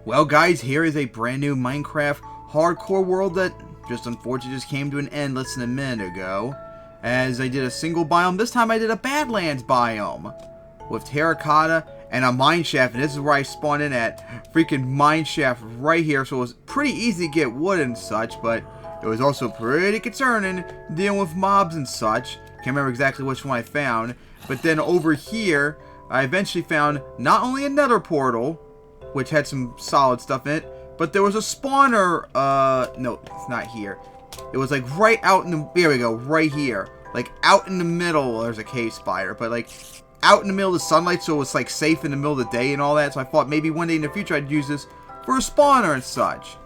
Well guys, here is a brand new Minecraft hardcore world that just unfortunately just came to an end less than a minute ago. As I did a single biome, this time I did a Badlands biome with terracotta and a mineshaft, and this is where I spawned in at. Freaking mineshaft right here, so it was pretty easy to get wood and such, but it was also pretty concerning dealing with mobs and such. Can't remember exactly which one I found, but then over here I eventually found not only another portal, which had some solid stuff in it, but there was a spawner, no, it's not here. It was like right out in the, there we go, right here. Like out in the middle, there's a cave spider, but like out in the middle of the sunlight, so it's like safe in the middle of the day and all that. So I thought maybe one day in the future I'd use this for a spawner and such.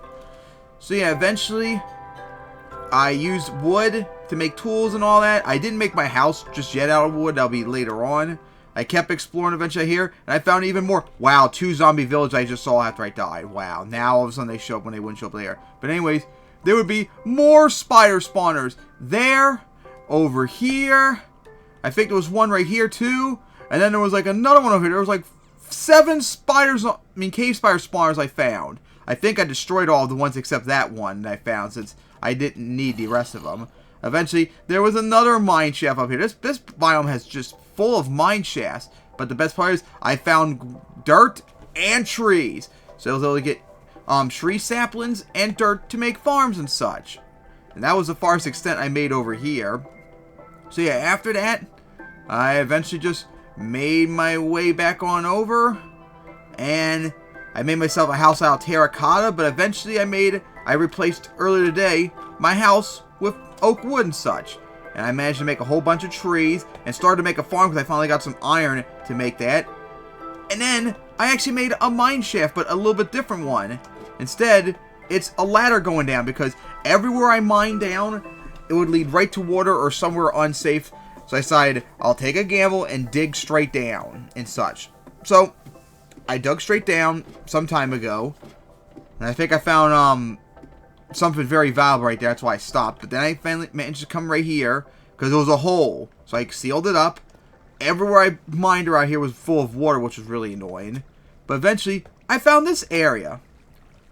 So yeah, eventually I used wood to make tools and all that. I didn't make my house just yet out of wood, that'll be later on. I kept exploring eventually here, and I found even more. Wow, 2 zombie villages I just saw after I died. Wow, now all of a sudden they show up when they wouldn't show up there. But anyways, there would be more spider spawners there, over here. I think there was one right here too. And then there was like another one over here. There was like 7 spiders, cave spider spawners I found. I think I destroyed all of the ones except that one that I found, since I didn't need the rest of them. Eventually, there was another mine shaft up here. This biome has just full of mine shafts. But the best part is, I found dirt and trees. So I was able to get tree saplings and dirt to make farms and such. And that was the farthest extent I made over here. So yeah, after that, I eventually just made my way back on over. And I made myself a house out of terracotta. But eventually I replaced earlier today my house with oak wood and such. And I managed to make a whole bunch of trees and started to make a farm because I finally got some iron to make that. And then I actually made a mine shaft, but a little bit different one. Instead, it's a ladder going down because everywhere I mine down, it would lead right to water or somewhere unsafe. So I decided I'll take a gamble and dig straight down and such. So I dug straight down some time ago. And I think I found something very valuable right there. That's why I stopped. But then I finally managed to come right here because it was a hole. So I sealed it up. Everywhere I mined around here was full of water, which was really annoying. But eventually, I found this area.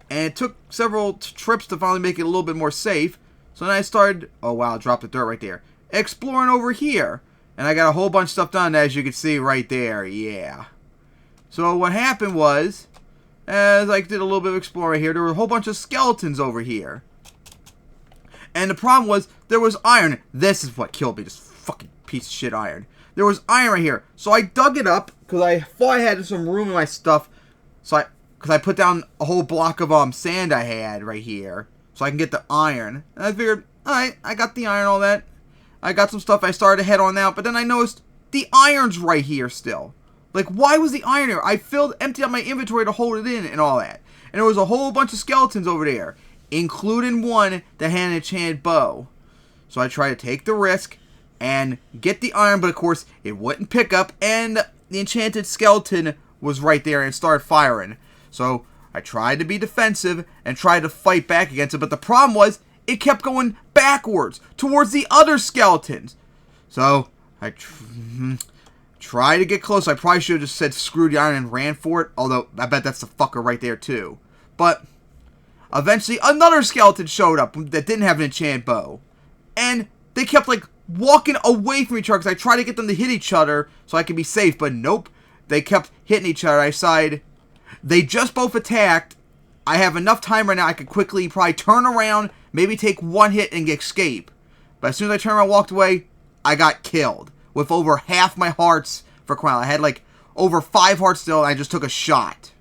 And it took several trips to finally make it a little bit more safe. So then I started, oh wow, I dropped the dirt right there, exploring over here. And I got a whole bunch of stuff done, as you can see right there, yeah. So what happened was, as I did a little bit of exploring here, there were a whole bunch of skeletons over here. And the problem was, there was iron. This is what killed me, this fucking piece of shit iron. There was iron right here. So I dug it up, because I thought I had some room in my stuff. So because I put down a whole block of sand I had right here, so I can get the iron. And I figured, alright, I got the iron, all that. I got some stuff, I started to head on out, but then I noticed the iron's right here still. Like, why was the iron here? I emptied out my inventory to hold it in and all that. And there was a whole bunch of skeletons over there, including one that had an enchanted bow. So I tried to take the risk and get the iron, but of course, it wouldn't pick up, and the enchanted skeleton was right there and started firing. So I tried to be defensive and tried to fight back against it, but the problem was, it kept going backwards towards the other skeletons. So I tried to get close. I probably should have just said screw the iron and ran for it, although I bet that's the fucker right there too. But eventually another skeleton showed up that didn't have an enchanted bow. And they kept like walking away from each other because I tried to get them to hit each other so I could be safe, but nope. They kept hitting each other. I decided they just both attacked. I have enough time right now. I could quickly probably turn around, maybe take one hit and escape. But as soon as I turned around and walked away, I got killed with over half my hearts for crying out. I had like over 5 hearts still, and I just took a shot.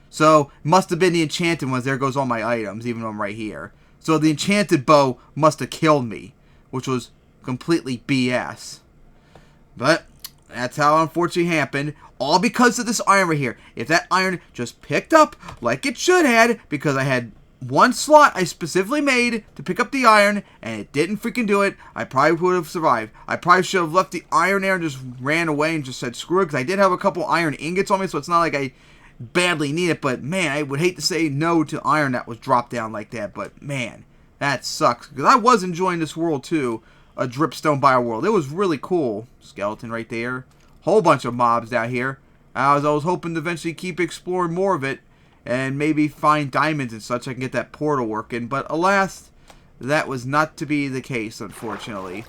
So, must have been the enchanted ones. There goes all my items, even though I'm right here. So, the enchanted bow must have killed me, which was completely BS. But that's how it unfortunately happened. All because of this iron right here. If that iron just picked up like it should have, because I had one slot I specifically made to pick up the iron, and it didn't freaking do it, I probably would have survived. I probably should have left the iron there and just ran away and just said screw it, because I did have a couple iron ingots on me, so it's not like I badly need it, but man, I would hate to say no to iron that was dropped down like that, but man, that sucks, because I was enjoying this world too, a dripstone bioworld. It was really cool. Skeleton right there. Whole bunch of mobs down here. I was hoping to eventually keep exploring more of it and maybe find diamonds and such. I can get that portal working. But alas, that was not to be the case, unfortunately.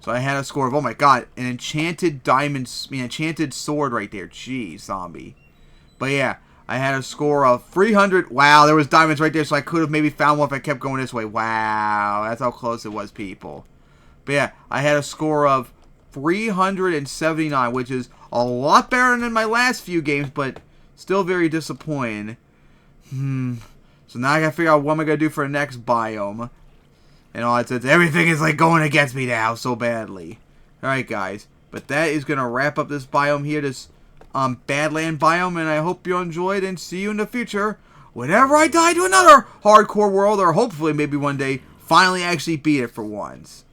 So I had a score of, oh my god, an enchanted enchanted sword right there. Jeez, zombie. But yeah, I had a score of 300. Wow, there was diamonds right there, so I could have maybe found one if I kept going this way. Wow, that's how close it was, people. But yeah, I had a score of 379, which is a lot better than my last few games, but still very disappointing. So now I gotta figure out what am I gonna do for the next biome. And all that says, everything is like going against me now so badly. Alright guys, but that is gonna wrap up this biome here, this Badland biome, and I hope you enjoyed, and see you in the future whenever I die to another hardcore world, or hopefully maybe one day finally actually beat it for once.